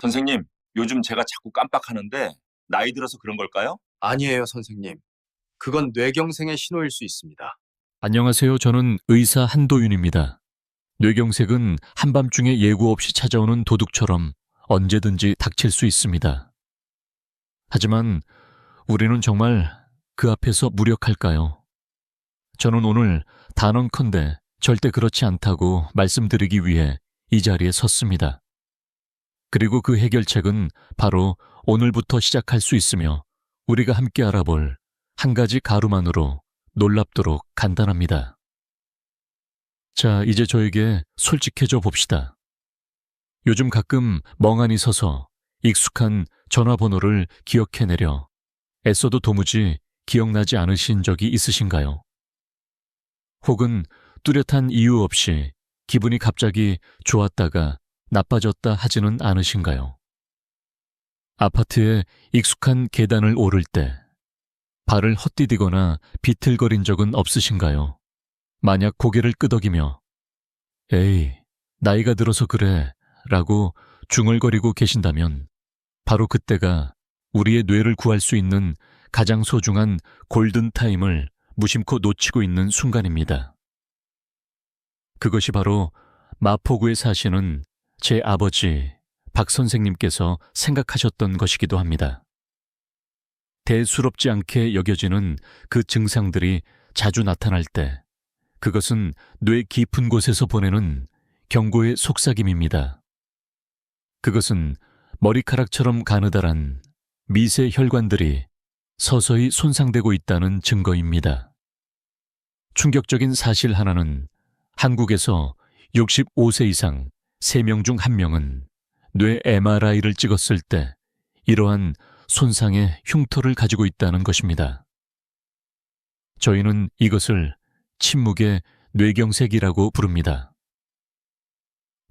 선생님, 요즘 제가 자꾸 깜빡하는데 나이 들어서 그런 걸까요? 아니에요, 선생님. 그건 뇌경색의 신호일 수 있습니다. 안녕하세요. 저는 의사 한도윤입니다. 뇌경색은 한밤중에 예고 없이 찾아오는 도둑처럼 언제든지 닥칠 수 있습니다. 하지만 우리는 정말 그 앞에서 무력할까요? 저는 오늘 단언컨대 절대 그렇지 않다고 말씀드리기 위해 이 자리에 섰습니다. 그리고 그 해결책은 바로 오늘부터 시작할 수 있으며 우리가 함께 알아볼 한 가지 가루만으로 놀랍도록 간단합니다. 자, 이제 저에게 솔직해져 봅시다. 요즘 가끔 멍하니 서서 익숙한 전화번호를 기억해내려 애써도 도무지 기억나지 않으신 적이 있으신가요? 혹은 뚜렷한 이유 없이 기분이 갑자기 좋았다가 나빠졌다 하지는 않으신가요? 아파트의 익숙한 계단을 오를 때 발을 헛디디거나 비틀거린 적은 없으신가요? 만약 고개를 끄덕이며 에이, 나이가 들어서 그래 라고 중얼거리고 계신다면 바로 그때가 우리의 뇌를 구할 수 있는 가장 소중한 골든타임을 무심코 놓치고 있는 순간입니다. 그것이 바로 마포구에 사시는 제 아버지 박 선생님께서 생각하셨던 것이기도 합니다. 대수롭지 않게 여겨지는 그 증상들이 자주 나타날 때 그것은 뇌 깊은 곳에서 보내는 경고의 속삭임입니다. 그것은 머리카락처럼 가느다란 미세 혈관들이 서서히 손상되고 있다는 증거입니다. 충격적인 사실 하나는 한국에서 65세 이상 3명 중 1명은 뇌 MRI를 찍었을 때 이러한 손상의 흉터를 가지고 있다는 것입니다. 저희는 이것을 침묵의 뇌경색이라고 부릅니다.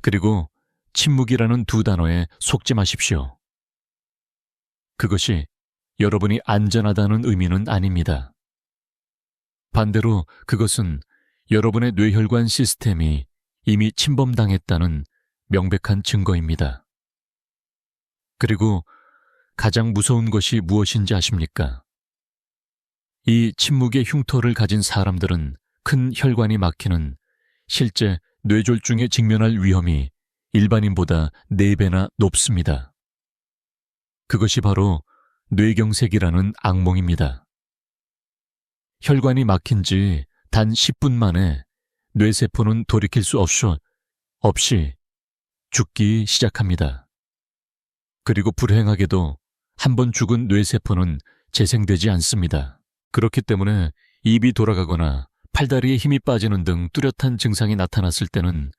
그리고 침묵이라는 두 단어에 속지 마십시오. 그것이 여러분이 안전하다는 의미는 아닙니다. 반대로 그것은 여러분의 뇌혈관 시스템이 이미 침범당했다는 명백한 증거입니다. 그리고 가장 무서운 것이 무엇인지 아십니까? 이 침묵의 흉터를 가진 사람들은 큰 혈관이 막히는 실제 뇌졸중에 직면할 위험이 일반인보다 4배나 높습니다. 그것이 바로 뇌경색이라는 악몽입니다. 혈관이 막힌 지 단 10분 만에 뇌세포는 돌이킬 수 없이 죽기 시작합니다. 그리고 불행하게도 한 번 죽은 뇌세포는 재생되지 않습니다. 그렇기 때문에 입이 돌아가거나 팔다리에 힘이 빠지는 등 뚜렷한 증상이 나타났을 때는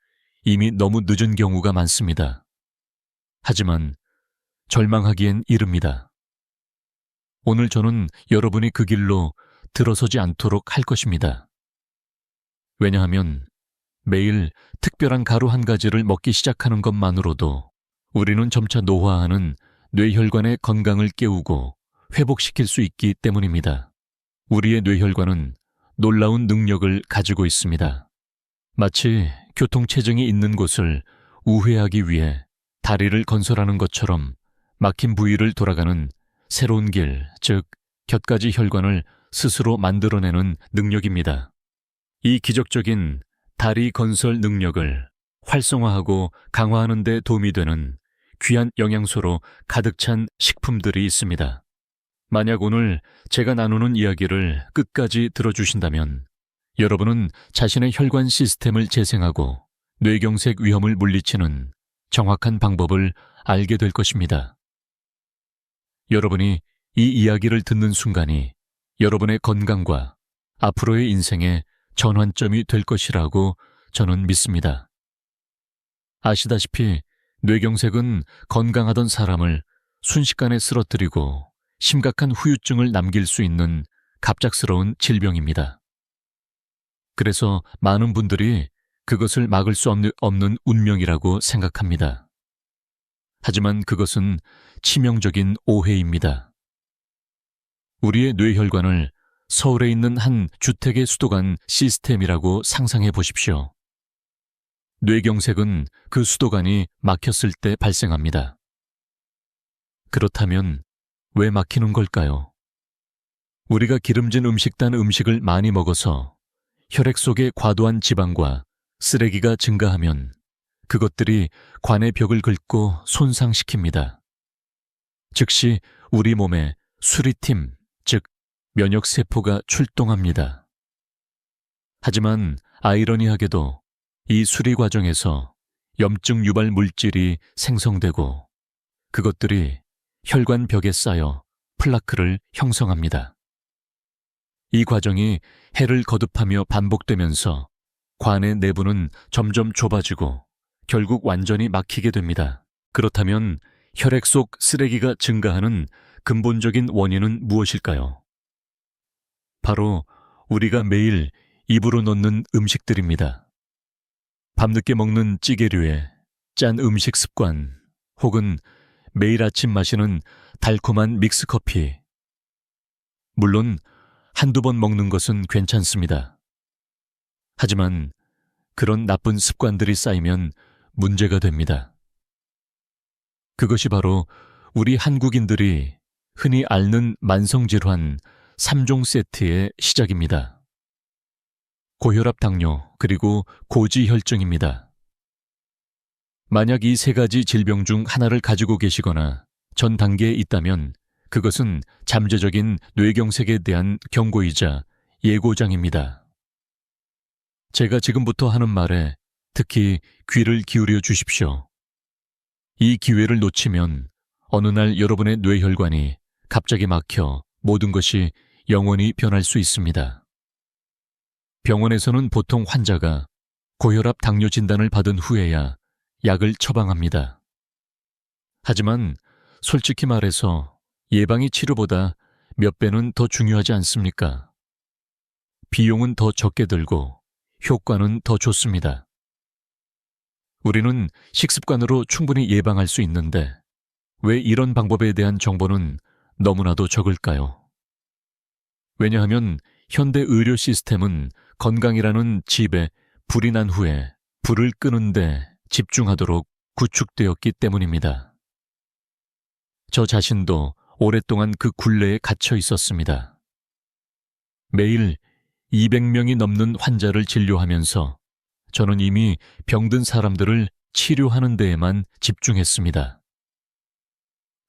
이미 너무 늦은 경우가 많습니다. 하지만 절망하기엔 이릅니다. 오늘 저는 여러분이 그 길로 들어서지 않도록 할 것입니다. 왜냐하면 매일 특별한 가루 한 가지를 먹기 시작하는 것만으로도 우리는 점차 노화하는 뇌혈관의 건강을 깨우고 회복시킬 수 있기 때문입니다. 우리의 뇌혈관은 놀라운 능력을 가지고 있습니다. 마치 교통체증이 있는 곳을 우회하기 위해 다리를 건설하는 것처럼 막힌 부위를 돌아가는 새로운 길, 즉 곁가지 혈관을 스스로 만들어내는 능력입니다. 이 기적적인 다리 건설 능력을 활성화하고 강화하는 데 도움이 되는 귀한 영양소로 가득 찬 식품들이 있습니다. 만약 오늘 제가 나누는 이야기를 끝까지 들어주신다면 여러분은 자신의 혈관 시스템을 재생하고 뇌경색 위험을 물리치는 정확한 방법을 알게 될 것입니다. 여러분이 이 이야기를 듣는 순간이 여러분의 건강과 앞으로의 인생의 전환점이 될 것이라고 저는 믿습니다. 아시다시피 뇌경색은 건강하던 사람을 순식간에 쓰러뜨리고 심각한 후유증을 남길 수 있는 갑작스러운 질병입니다. 그래서 많은 분들이 그것을 막을 수 없는 운명이라고 생각합니다. 하지만 그것은 치명적인 오해입니다. 우리의 뇌혈관을 서울에 있는 한 주택의 수도관 시스템이라고 상상해 보십시오. 뇌경색은 그 수도관이 막혔을 때 발생합니다. 그렇다면 왜 막히는 걸까요? 우리가 기름진 음식단 음식을 많이 먹어서 혈액 속의 과도한 지방과 쓰레기가 증가하면 그것들이 관의 벽을 긁고 손상시킵니다. 즉시 우리 몸에 수리팀, 즉 면역세포가 출동합니다. 하지만 아이러니하게도 이 수리 과정에서 염증 유발 물질이 생성되고 그것들이 혈관 벽에 쌓여 플라크를 형성합니다. 이 과정이 해를 거듭하며 반복되면서 관의 내부는 점점 좁아지고 결국 완전히 막히게 됩니다. 그렇다면 혈액 속 쓰레기가 증가하는 근본적인 원인은 무엇일까요? 바로 우리가 매일 입으로 넣는 음식들입니다. 밤늦게 먹는 찌개류에 짠 음식 습관 혹은 매일 아침 마시는 달콤한 믹스커피. 물론 한두 번 먹는 것은 괜찮습니다. 하지만 그런 나쁜 습관들이 쌓이면 문제가 됩니다. 그것이 바로 우리 한국인들이 흔히 앓는 만성질환 3종 세트의 시작입니다. 고혈압 당뇨 그리고 고지혈증입니다. 만약 이 세 가지 질병 중 하나를 가지고 계시거나 전 단계에 있다면 그것은 잠재적인 뇌경색에 대한 경고이자 예고장입니다. 제가 지금부터 하는 말에 특히 귀를 기울여 주십시오. 이 기회를 놓치면 어느 날 여러분의 뇌혈관이 갑자기 막혀 모든 것이 영원히 변할 수 있습니다. 병원에서는 보통 환자가 고혈압 당뇨 진단을 받은 후에야 약을 처방합니다. 하지만 솔직히 말해서 예방이 치료보다 몇 배는 더 중요하지 않습니까? 비용은 더 적게 들고 효과는 더 좋습니다. 우리는 식습관으로 충분히 예방할 수 있는데 왜 이런 방법에 대한 정보는 너무나도 적을까요? 왜냐하면 현대 의료 시스템은 건강이라는 집에 불이 난 후에 불을 끄는 데 집중하도록 구축되었기 때문입니다. 저 자신도 오랫동안 그 굴레에 갇혀 있었습니다. 매일 200명이 넘는 환자를 진료하면서 저는 이미 병든 사람들을 치료하는 데에만 집중했습니다.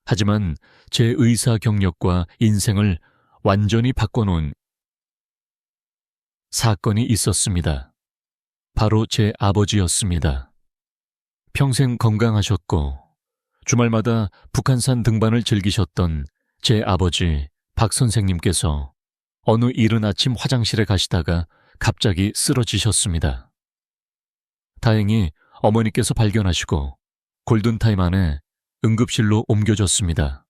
하지만 제 의사 경력과 인생을 완전히 바꿔놓은 사건이 있었습니다. 바로 제 아버지였습니다. 평생 건강하셨고 주말마다 북한산 등반을 즐기셨던 제 아버지 박 선생님께서 어느 이른 아침 화장실에 가시다가 갑자기 쓰러지셨습니다. 다행히 어머니께서 발견하시고 골든타임 안에 응급실로 옮겨졌습니다.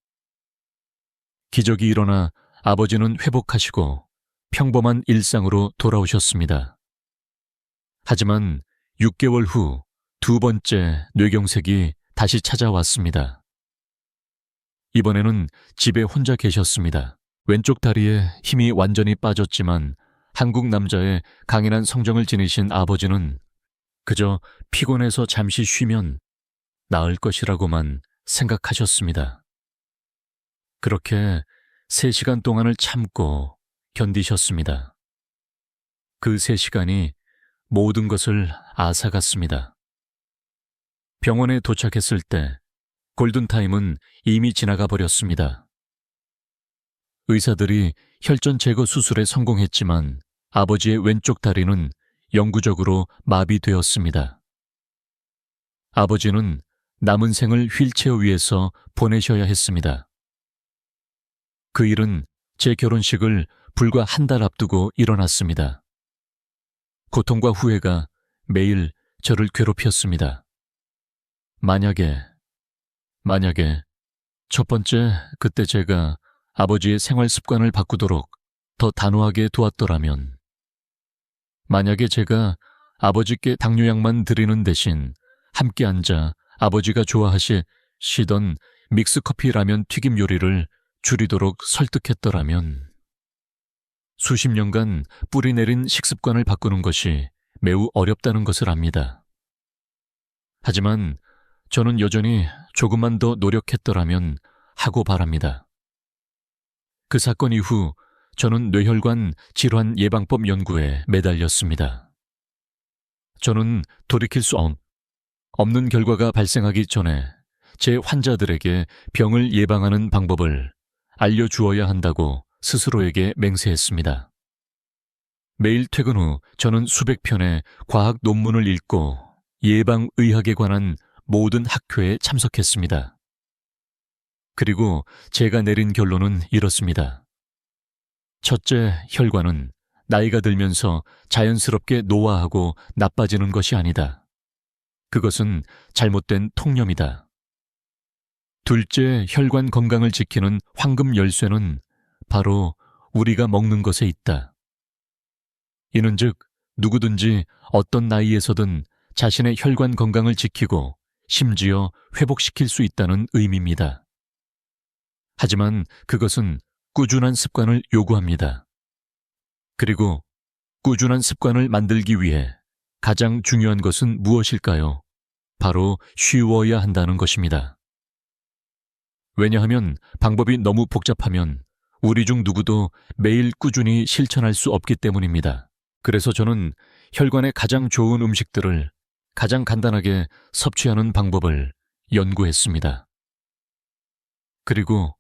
기적이 일어나 아버지는 회복하시고 평범한 일상으로 돌아오셨습니다. 하지만 6개월 후 두 번째 뇌경색이 다시 찾아왔습니다. 이번에는 집에 혼자 계셨습니다. 왼쪽 다리에 힘이 완전히 빠졌지만 한국 남자의 강인한 성정을 지니신 아버지는 그저 피곤해서 잠시 쉬면 나을 것이라고만 생각하셨습니다. 그렇게 3시간 동안을 참고 견디셨습니다. 그 3시간이 모든 것을 앗아갔습니다. 병원에 도착했을 때 골든타임은 이미 지나가 버렸습니다. 의사들이 혈전 제거 수술에 성공했지만 아버지의 왼쪽 다리는 영구적으로 마비되었습니다. 아버지는 남은 생을 휠체어 위에서 보내셔야 했습니다. 그 일은 제 결혼식을 불과 한 달 앞두고 일어났습니다. 고통과 후회가 매일 저를 괴롭혔습니다. 만약에 첫 번째 그때 제가 아버지의 생활 습관을 바꾸도록 더 단호하게 도왔더라면, 만약에 제가 아버지께 당뇨약만 드리는 대신 함께 앉아 아버지가 좋아하시던 믹스커피 라면 튀김 요리를 줄이도록 설득했더라면, 수십 년간 뿌리 내린 식습관을 바꾸는 것이 매우 어렵다는 것을 압니다. 하지만 저는 여전히 조금만 더 노력했더라면 하고 바랍니다. 그 사건 이후 저는 뇌혈관 질환 예방법 연구에 매달렸습니다. 저는 돌이킬 수 없는 결과가 발생하기 전에 제 환자들에게 병을 예방하는 방법을 알려주어야 한다고 스스로에게 맹세했습니다. 매일 퇴근 후 저는 수백 편의 과학 논문을 읽고 예방의학에 관한 모든 학회에 참석했습니다. 그리고 제가 내린 결론은 이렇습니다. 첫째, 혈관은 나이가 들면서 자연스럽게 노화하고 나빠지는 것이 아니다. 그것은 잘못된 통념이다. 둘째, 혈관 건강을 지키는 황금 열쇠는 바로 우리가 먹는 것에 있다. 이는즉 누구든지 어떤 나이에서든 자신의 혈관 건강을 지키고 심지어 회복시킬 수 있다는 의미입니다. 하지만 그것은 꾸준한 습관을 요구합니다. 그리고 꾸준한 습관을 만들기 위해 가장 중요한 것은 무엇일까요? 바로 쉬워야 한다는 것입니다. 왜냐하면 방법이 너무 복잡하면 우리 중 누구도 매일 꾸준히 실천할 수 없기 때문입니다. 그래서 저는 혈관에 가장 좋은 음식들을 가장 간단하게 섭취하는 방법을 연구했습니다. 그리고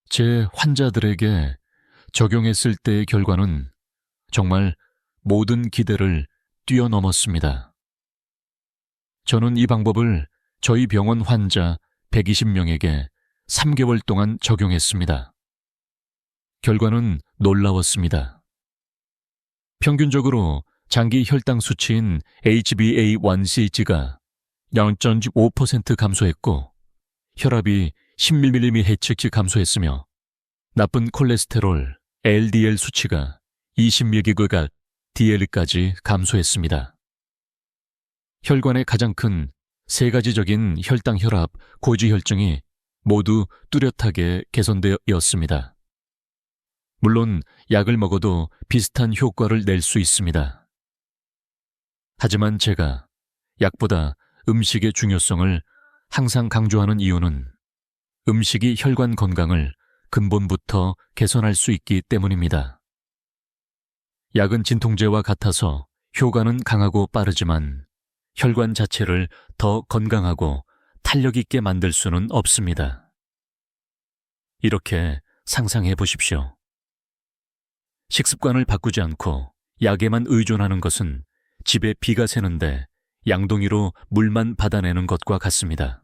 제 환자들에게 적용했을 때의 결과는 정말 모든 기대를 뛰어넘었습니다. 저는 이 방법을 저희 병원 환자 120명에게 3개월 동안 적용했습니다. 결과는 놀라웠습니다. 평균적으로 장기 혈당 수치인 HbA1c가 0.5% 감소했고 혈압이 10mmHg 감소했으며 나쁜 콜레스테롤 LDL 수치가 20mg DL까지 감소했습니다. 혈관의 가장 큰 세 가지적인 혈당, 혈압, 고지혈증이 모두 뚜렷하게 개선되었습니다. 물론 약을 먹어도 비슷한 효과를 낼 수 있습니다. 하지만 제가 약보다 음식의 중요성을 항상 강조하는 이유는 음식이 혈관 건강을 근본부터 개선할 수 있기 때문입니다. 약은 진통제와 같아서 효과는 강하고 빠르지만 혈관 자체를 더 건강하고 탄력 있게 만들 수는 없습니다. 이렇게 상상해 보십시오. 식습관을 바꾸지 않고 약에만 의존하는 것은 집에 비가 새는데 양동이로 물만 받아내는 것과 같습니다.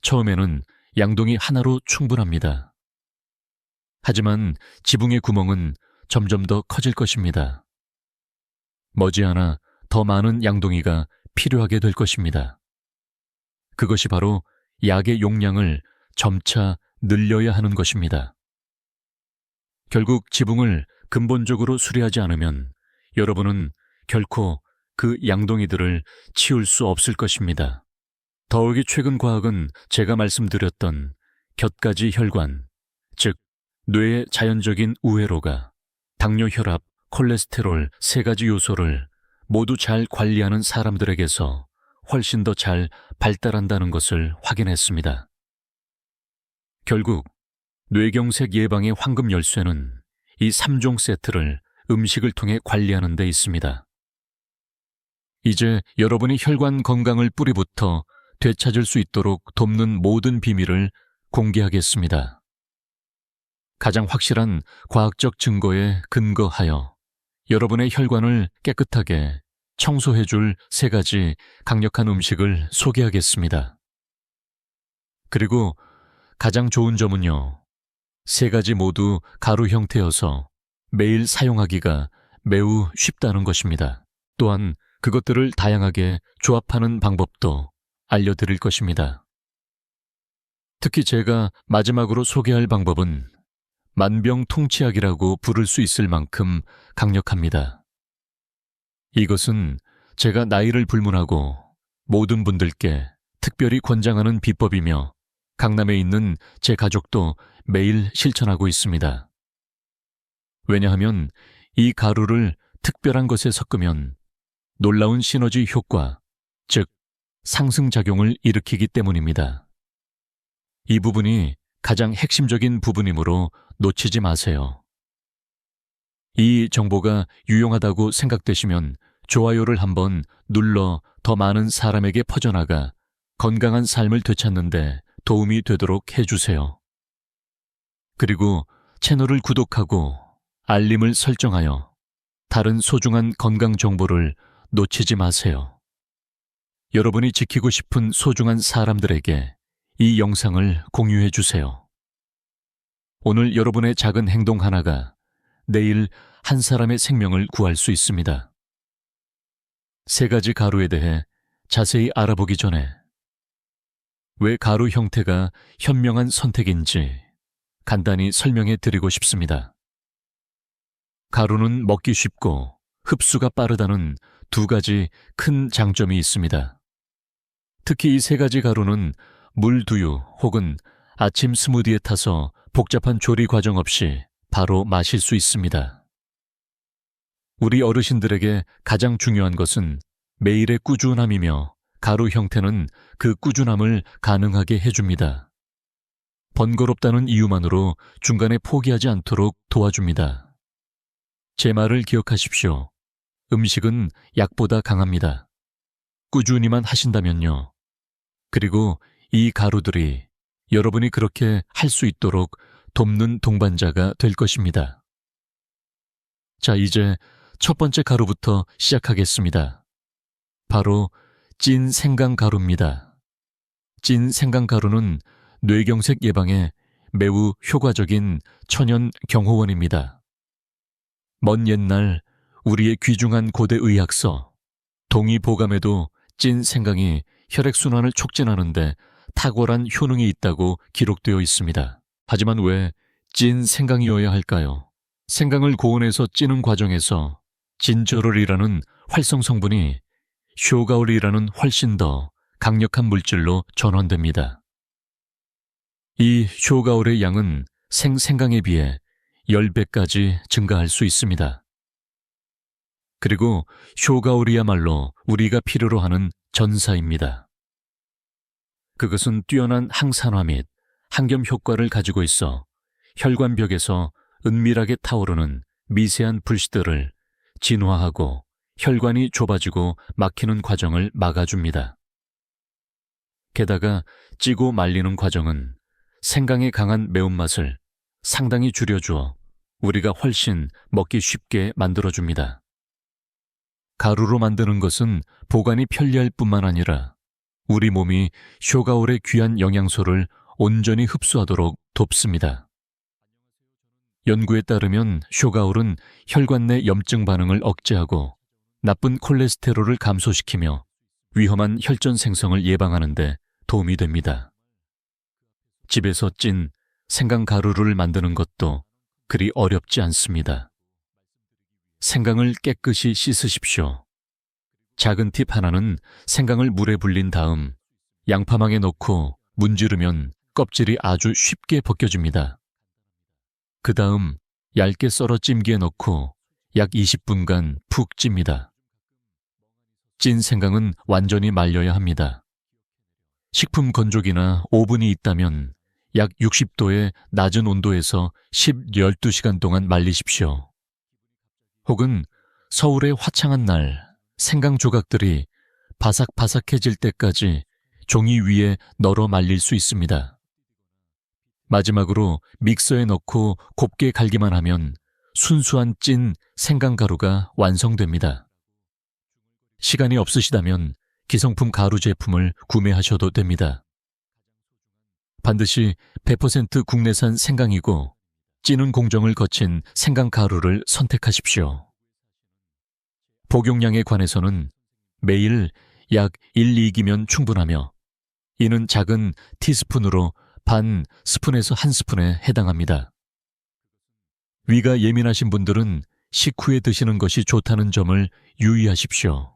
처음에는 양동이 하나로 충분합니다. 하지만 지붕의 구멍은 점점 더 커질 것입니다. 머지않아 더 많은 양동이가 필요하게 될 것입니다. 그것이 바로 약의 용량을 점차 늘려야 하는 것입니다. 결국 지붕을 근본적으로 수리하지 않으면 여러분은 결코 그 양동이들을 치울 수 없을 것입니다. 더욱이 최근 과학은 제가 말씀드렸던 곁가지 혈관, 즉 뇌의 자연적인 우회로가 당뇨, 혈압, 콜레스테롤 세 가지 요소를 모두 잘 관리하는 사람들에게서 훨씬 더 잘 발달한다는 것을 확인했습니다. 결국 뇌경색 예방의 황금 열쇠는 이 3종 세트를 음식을 통해 관리하는 데 있습니다. 이제 여러분이 혈관 건강을 뿌리부터 되찾을 수 있도록 돕는 모든 비밀을 공개하겠습니다. 가장 확실한 과학적 증거에 근거하여 여러분의 혈관을 깨끗하게 청소해줄 3가지 강력한 음식을 소개하겠습니다. 그리고 가장 좋은 점은요, 3가지 모두 가루 형태여서 매일 사용하기가 매우 쉽다는 것입니다. 또한 그것들을 다양하게 조합하는 방법도 알려드릴 것입니다. 특히 제가 마지막으로 소개할 방법은 만병통치약이라고 부를 수 있을 만큼 강력합니다. 이것은 제가 나이를 불문하고 모든 분들께 특별히 권장하는 비법이며 강남에 있는 제 가족도 매일 실천하고 있습니다. 왜냐하면 이 가루를 특별한 것에 섞으면 놀라운 시너지 효과, 즉 상승작용을 일으키기 때문입니다. 이 부분이 가장 핵심적인 부분이므로 놓치지 마세요. 이 정보가 유용하다고 생각되시면 좋아요를 한번 눌러 더 많은 사람에게 퍼져나가 건강한 삶을 되찾는데 도움이 되도록 해주세요. 그리고 채널을 구독하고 알림을 설정하여 다른 소중한 건강 정보를 놓치지 마세요. 여러분이 지키고 싶은 소중한 사람들에게 이 영상을 공유해 주세요. 오늘 여러분의 작은 행동 하나가 내일 한 사람의 생명을 구할 수 있습니다. 3가지 가루에 대해 자세히 알아보기 전에 왜 가루 형태가 현명한 선택인지 간단히 설명해 드리고 싶습니다. 가루는 먹기 쉽고 흡수가 빠르다는 2가지 큰 장점이 있습니다. 특히 이 3가지 가루는 물두유 혹은 아침 스무디에 타서 복잡한 조리 과정 없이 바로 마실 수 있습니다. 우리 어르신들에게 가장 중요한 것은 매일의 꾸준함이며 가루 형태는 그 꾸준함을 가능하게 해줍니다. 번거롭다는 이유만으로 중간에 포기하지 않도록 도와줍니다. 제 말을 기억하십시오. 음식은 약보다 강합니다. 꾸준히만 하신다면요. 그리고 이 가루들이 여러분이 그렇게 할 수 있도록 돕는 동반자가 될 것입니다. 자, 이제 첫 번째 가루부터 시작하겠습니다. 바로 찐 생강가루입니다. 찐 생강가루는 뇌경색 예방에 매우 효과적인 천연 경호원입니다. 먼 옛날 우리의 귀중한 고대 의학서 동의보감에도 찐 생강이 혈액순환을 촉진하는데 탁월한 효능이 있다고 기록되어 있습니다. 하지만 왜 찐 생강이어야 할까요? 생강을 고온에서 찌는 과정에서 진저롤이라는 활성 성분이 쇼가올이라는 훨씬 더 강력한 물질로 전환됩니다. 이 쇼가올의 양은 생강에 비해 10배까지 증가할 수 있습니다. 그리고 쇼가올이야말로 우리가 필요로 하는 전사입니다. 그것은 뛰어난 항산화 및 항염 효과를 가지고 있어 혈관벽에서 은밀하게 타오르는 미세한 불씨들을 진화하고 혈관이 좁아지고 막히는 과정을 막아줍니다. 게다가 찌고 말리는 과정은 생강의 강한 매운맛을 상당히 줄여주어 우리가 훨씬 먹기 쉽게 만들어줍니다. 가루로 만드는 것은 보관이 편리할 뿐만 아니라 우리 몸이 쇼가올의 귀한 영양소를 온전히 흡수하도록 돕습니다. 연구에 따르면 쇼가올은 혈관 내 염증 반응을 억제하고 나쁜 콜레스테롤을 감소시키며 위험한 혈전 생성을 예방하는 데 도움이 됩니다. 집에서 찐 생강가루를 만드는 것도 그리 어렵지 않습니다. 생강을 깨끗이 씻으십시오. 작은 팁 하나는 생강을 물에 불린 다음 양파망에 넣고 문지르면 껍질이 아주 쉽게 벗겨집니다. 그 다음 얇게 썰어 찜기에 넣고 약 20분간 푹 찝니다. 찐 생강은 완전히 말려야 합니다. 식품 건조기나 오븐이 있다면 약 60도의 낮은 온도에서 12시간 동안 말리십시오. 혹은 서울의 화창한 날 생강 조각들이 바삭바삭해질 때까지 종이 위에 널어 말릴 수 있습니다. 마지막으로 믹서에 넣고 곱게 갈기만 하면 순수한 찐 생강가루가 완성됩니다. 시간이 없으시다면 기성품 가루 제품을 구매하셔도 됩니다. 반드시 100% 국내산 생강이고 찌는 공정을 거친 생강가루를 선택하십시오. 복용량에 관해서는 매일 약 1~2기면 충분하며 이는 작은 티스푼으로 반 스푼에서 1스푼에 해당합니다. 위가 예민하신 분들은 식후에 드시는 것이 좋다는 점을 유의하십시오.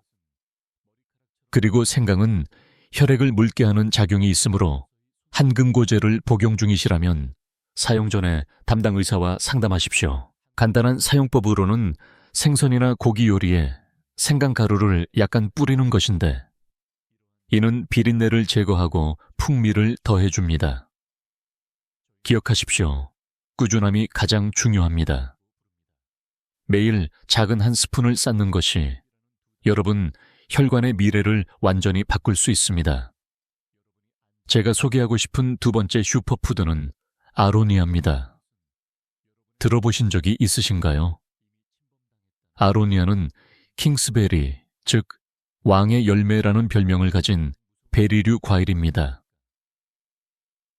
그리고 생강은 혈액을 묽게 하는 작용이 있으므로 한금고제를 복용 중이시라면 사용 전에 담당 의사와 상담하십시오. 간단한 사용법으로는 생선이나 고기 요리에 생강가루를 약간 뿌리는 것인데 이는 비린내를 제거하고 풍미를 더해줍니다. 기억하십시오. 꾸준함이 가장 중요합니다. 매일 작은 한 스푼을 쌓는 것이 여러분 혈관의 미래를 완전히 바꿀 수 있습니다. 제가 소개하고 싶은 두 번째 슈퍼푸드는 아로니아입니다. 들어보신 적이 있으신가요? 아로니아는 킹스베리, 즉 왕의 열매라는 별명을 가진 베리류 과일입니다.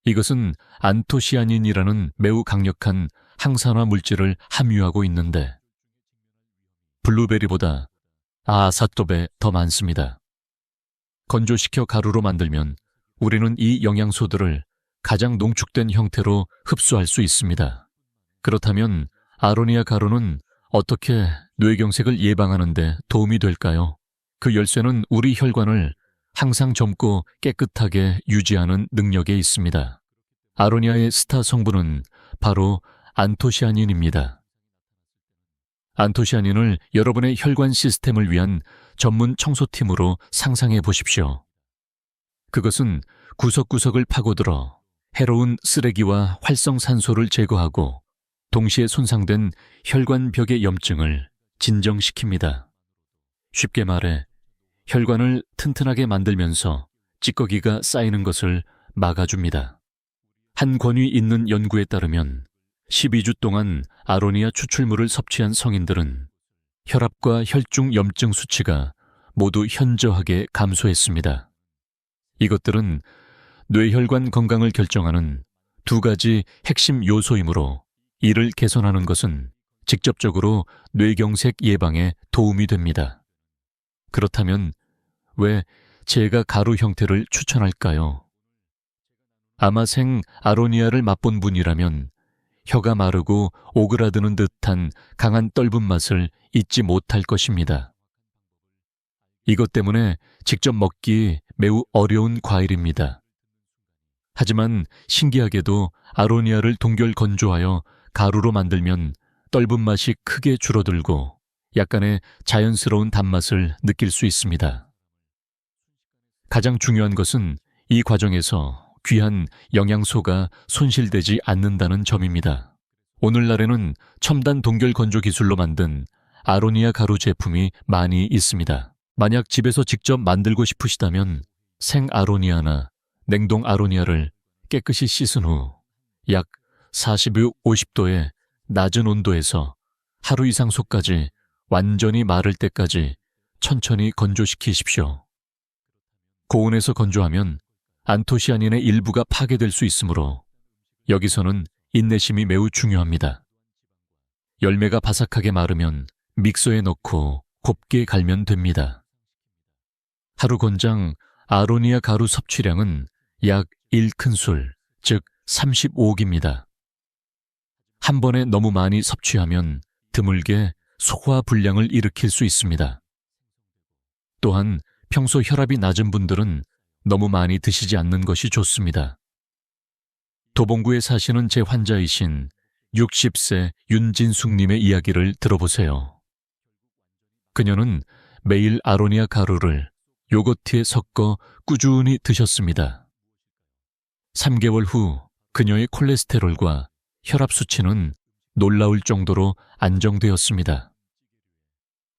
이것은 안토시아닌이라는 매우 강력한 항산화 물질을 함유하고 있는데 블루베리보다 아사토베 더 많습니다. 건조시켜 가루로 만들면 우리는 이 영양소들을 가장 농축된 형태로 흡수할 수 있습니다. 그렇다면 아로니아 가루는 어떻게 뇌경색을 예방하는 데 도움이 될까요? 그 열쇠는 우리 혈관을 항상 젊고 깨끗하게 유지하는 능력에 있습니다. 아로니아의 스타 성분은 바로 안토시아닌입니다. 안토시아닌을 여러분의 혈관 시스템을 위한 전문 청소팀으로 상상해 보십시오. 그것은 구석구석을 파고들어 해로운 쓰레기와 활성산소를 제거하고 동시에 손상된 혈관벽의 염증을 진정시킵니다. 쉽게 말해 혈관을 튼튼하게 만들면서 찌꺼기가 쌓이는 것을 막아줍니다. 한 권위 있는 연구에 따르면 12주 동안 아로니아 추출물을 섭취한 성인들은 혈압과 혈중 염증 수치가 모두 현저하게 감소했습니다. 이것들은 뇌혈관 건강을 결정하는 두 가지 핵심 요소이므로 이를 개선하는 것은 직접적으로 뇌경색 예방에 도움이 됩니다. 그렇다면 왜 제가 가루 형태를 추천할까요? 아마 생 아로니아를 맛본 분이라면 혀가 마르고 오그라드는 듯한 강한 떫은 맛을 잊지 못할 것입니다. 이것 때문에 직접 먹기 매우 어려운 과일입니다. 하지만 신기하게도 아로니아를 동결 건조하여 가루로 만들면 떫은 맛이 크게 줄어들고 약간의 자연스러운 단맛을 느낄 수 있습니다. 가장 중요한 것은 이 과정에서 귀한 영양소가 손실되지 않는다는 점입니다. 오늘날에는 첨단 동결 건조 기술로 만든 아로니아 가루 제품이 많이 있습니다. 만약 집에서 직접 만들고 싶으시다면 생 아로니아나 냉동 아로니아를 깨끗이 씻은 후 약 40~50도의 낮은 온도에서 하루 이상 속까지 완전히 마를 때까지 천천히 건조시키십시오. 고온에서 건조하면 안토시아닌의 일부가 파괴될 수 있으므로 여기서는 인내심이 매우 중요합니다. 열매가 바삭하게 마르면 믹서에 넣고 곱게 갈면 됩니다. 하루 권장 아로니아 가루 섭취량은 약 1큰술, 즉 35g입니다. 한 번에 너무 많이 섭취하면 드물게 소화불량을 일으킬 수 있습니다. 또한 평소 혈압이 낮은 분들은 너무 많이 드시지 않는 것이 좋습니다. 도봉구에 사시는 제 환자이신 60세 윤진숙님의 이야기를 들어보세요. 그녀는 매일 아로니아 가루를 요거트에 섞어 꾸준히 드셨습니다. 3개월 후 그녀의 콜레스테롤과 혈압 수치는 놀라울 정도로 안정되었습니다.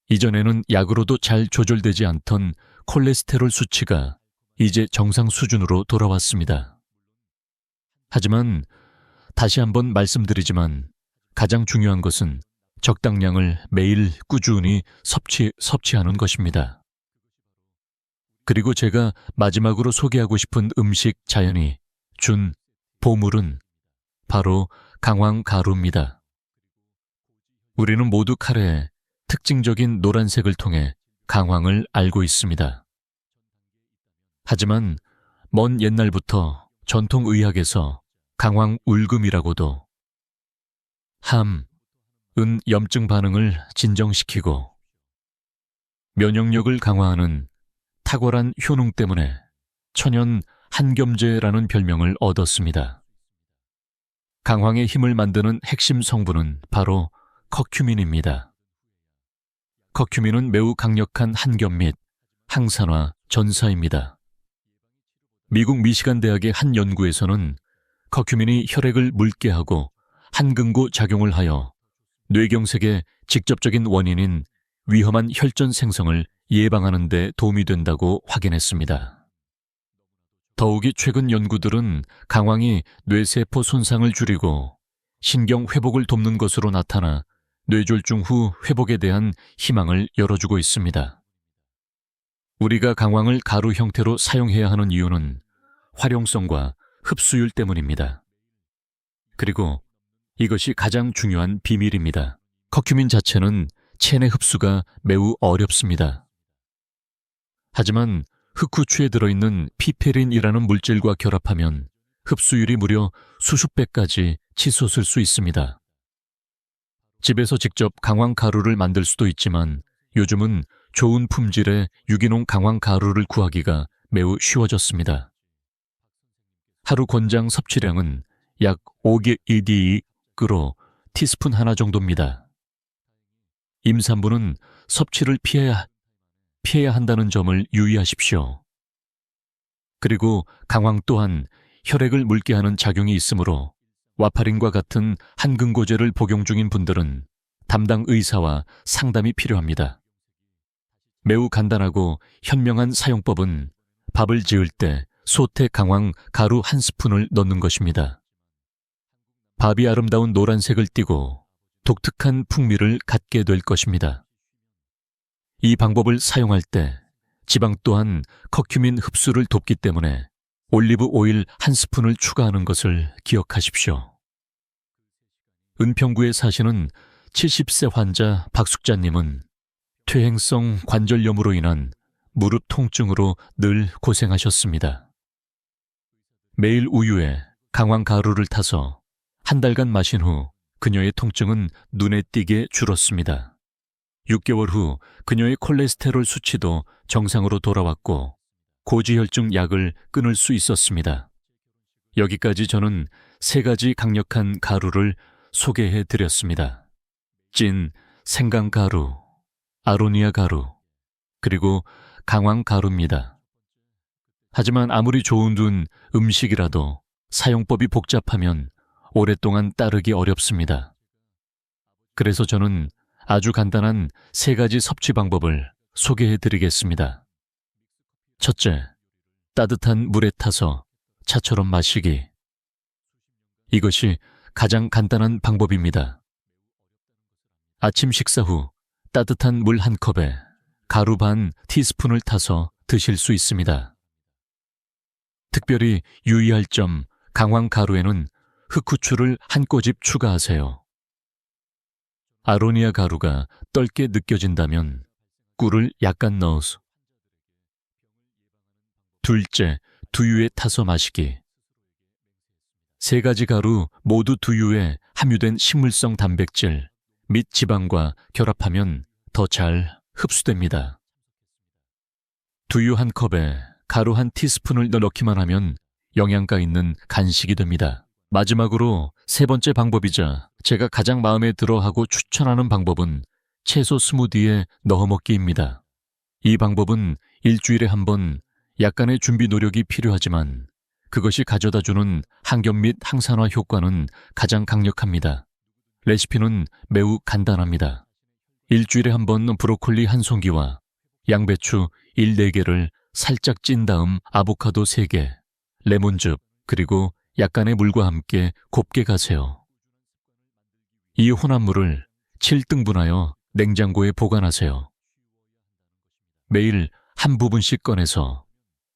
이전에는 약으로도 잘 조절되지 않던 콜레스테롤 수치가 이제 정상 수준으로 돌아왔습니다. 하지만 다시 한번 말씀드리지만 가장 중요한 것은 적당량을 매일 꾸준히 섭취하는 것입니다. 그리고 제가 마지막으로 소개하고 싶은 음식 자연이 준 보물은 바로 강황 가루입니다. 우리는 모두 카레의 특징적인 노란색을 통해 강황을 알고 있습니다. 하지만 먼 옛날부터 전통의학에서 강황 울금이라고도 은 염증 반응을 진정시키고 면역력을 강화하는 탁월한 효능 때문에 천연 한겸제라는 별명을 얻었습니다. 강황의 힘을 만드는 핵심 성분은 바로 커큐민입니다. 커큐민은 매우 강력한 한겸 및 항산화 전사입니다. 미국 미시간 대학의 한 연구에서는 커큐민이 혈액을 묽게 하고 한금고 작용을 하여 뇌경색의 직접적인 원인인 위험한 혈전 생성을 예방하는 데 도움이 된다고 확인했습니다. 더욱이 최근 연구들은 강황이 뇌세포 손상을 줄이고 신경 회복을 돕는 것으로 나타나 뇌졸중 후 회복에 대한 희망을 열어주고 있습니다. 우리가 강황을 가루 형태로 사용해야 하는 이유는 활용성과 흡수율 때문입니다. 그리고 이것이 가장 중요한 비밀입니다. 커큐민 자체는 체내 흡수가 매우 어렵습니다. 하지만 흑후추에 들어있는 피페린이라는 물질과 결합하면 흡수율이 무려 수십 배까지 치솟을 수 있습니다. 집에서 직접 강황 가루를 만들 수도 있지만 요즘은 좋은 품질의 유기농 강황 가루를 구하기가 매우 쉬워졌습니다. 하루 권장 섭취량은 약 5g/로 티스푼 하나 정도입니다. 임산부는 섭취를 피해야 한다는 점을 유의하십시오. 그리고 강황 또한 혈액을 묽게 하는 작용이 있으므로 와파린과 같은 한금고제를 복용 중인 분들은 담당 의사와 상담이 필요합니다. 매우 간단하고 현명한 사용법은 밥을 지을 때 소태 강황 가루 한 스푼을 넣는 것입니다. 밥이 아름다운 노란색을 띠고 독특한 풍미를 갖게 될 것입니다. 이 방법을 사용할 때 지방 또한 커큐민 흡수를 돕기 때문에 올리브 오일 한 스푼을 추가하는 것을 기억하십시오. 은평구에 사시는 70세 환자 박숙자님은 퇴행성 관절염으로 인한 무릎 통증으로 늘 고생하셨습니다. 매일 우유에 강황 가루를 타서 한 달간 마신 후 그녀의 통증은 눈에 띄게 줄었습니다. 6개월 후 그녀의 콜레스테롤 수치도 정상으로 돌아왔고 고지혈증 약을 끊을 수 있었습니다. 여기까지 저는 3가지 강력한 가루를 소개해 드렸습니다. 찐 생강 가루, 아로니아 가루, 그리고 강황 가루입니다. 하지만 아무리 좋은 음식이라도 사용법이 복잡하면 오랫동안 따르기 어렵습니다. 그래서 저는 아주 간단한 3가지 섭취 방법을 소개해 드리겠습니다. 첫째, 따뜻한 물에 타서 차처럼 마시기. 이것이 가장 간단한 방법입니다. 아침 식사 후 따뜻한 물 한 컵에 가루 반 티스푼을 타서 드실 수 있습니다. 특별히 유의할 점, 강황 가루에는 흑후추를 한 꼬집 추가하세요. 아로니아 가루가 떫게 느껴진다면 꿀을 약간 넣어서. 둘째, 두유에 타서 마시기. 3가지 가루 모두 두유에 함유된 식물성 단백질 및 지방과 결합하면 더 잘 흡수됩니다. 두유 한 컵에 가루 한 티스푼을 넣기만 하면 영양가 있는 간식이 됩니다. 마지막으로 3번째 방법이자 제가 가장 마음에 들어하고 추천하는 방법은 채소 스무디에 넣어 먹기입니다. 이 방법은 일주일에 한 번 약간의 준비 노력이 필요하지만 그것이 가져다주는 항염 및 항산화 효과는 가장 강력합니다. 레시피는 매우 간단합니다. 일주일에 한 번 브로콜리 한 송기와 양배추 4개를 살짝 찐 다음 아보카도 3개, 레몬즙, 그리고 약간의 물과 함께 곱게 가세요. 이 혼합물을 7등분하여 냉장고에 보관하세요. 매일 한 부분씩 꺼내서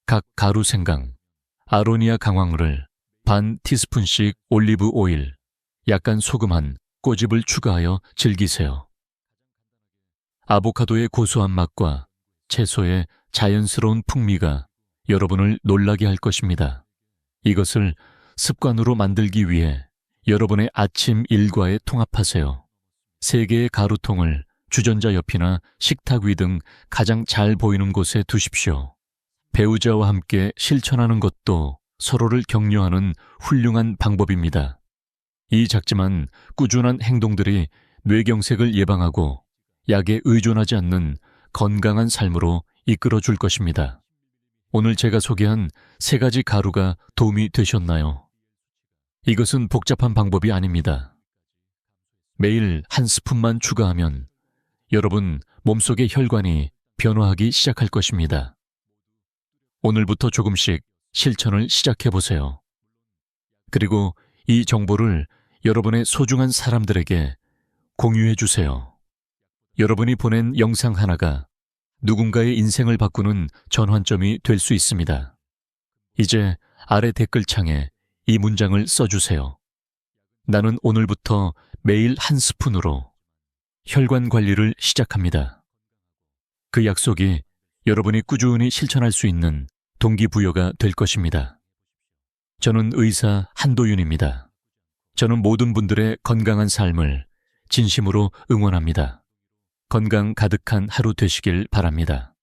각 가루 생강, 아로니아 강황을 반 티스푼씩 올리브 오일, 약간 소금 한 꼬집을 추가하여 즐기세요. 아보카도의 고소한 맛과 채소의 자연스러운 풍미가 여러분을 놀라게 할 것입니다. 이것을 습관으로 만들기 위해 여러분의 아침 일과에 통합하세요. 3개의 가루통을 주전자 옆이나 식탁 위 등 가장 잘 보이는 곳에 두십시오. 배우자와 함께 실천하는 것도 서로를 격려하는 훌륭한 방법입니다. 이 작지만 꾸준한 행동들이 뇌경색을 예방하고 약에 의존하지 않는 건강한 삶으로 이끌어 줄 것입니다. 오늘 제가 소개한 3가지 가루가 도움이 되셨나요? 이것은 복잡한 방법이 아닙니다. 매일 한 스푼만 추가하면 여러분 몸속의 혈관이 변화하기 시작할 것입니다. 오늘부터 조금씩 실천을 시작해 보세요. 그리고 이 정보를 여러분의 소중한 사람들에게 공유해 주세요. 여러분이 보낸 영상 하나가 누군가의 인생을 바꾸는 전환점이 될 수 있습니다. 이제 아래 댓글창에 이 문장을 써주세요. 나는 오늘부터 매일 한 스푼으로 혈관 관리를 시작합니다. 그 약속이 여러분이 꾸준히 실천할 수 있는 동기부여가 될 것입니다. 저는 의사 한도윤입니다. 저는 모든 분들의 건강한 삶을 진심으로 응원합니다. 건강 가득한 하루 되시길 바랍니다.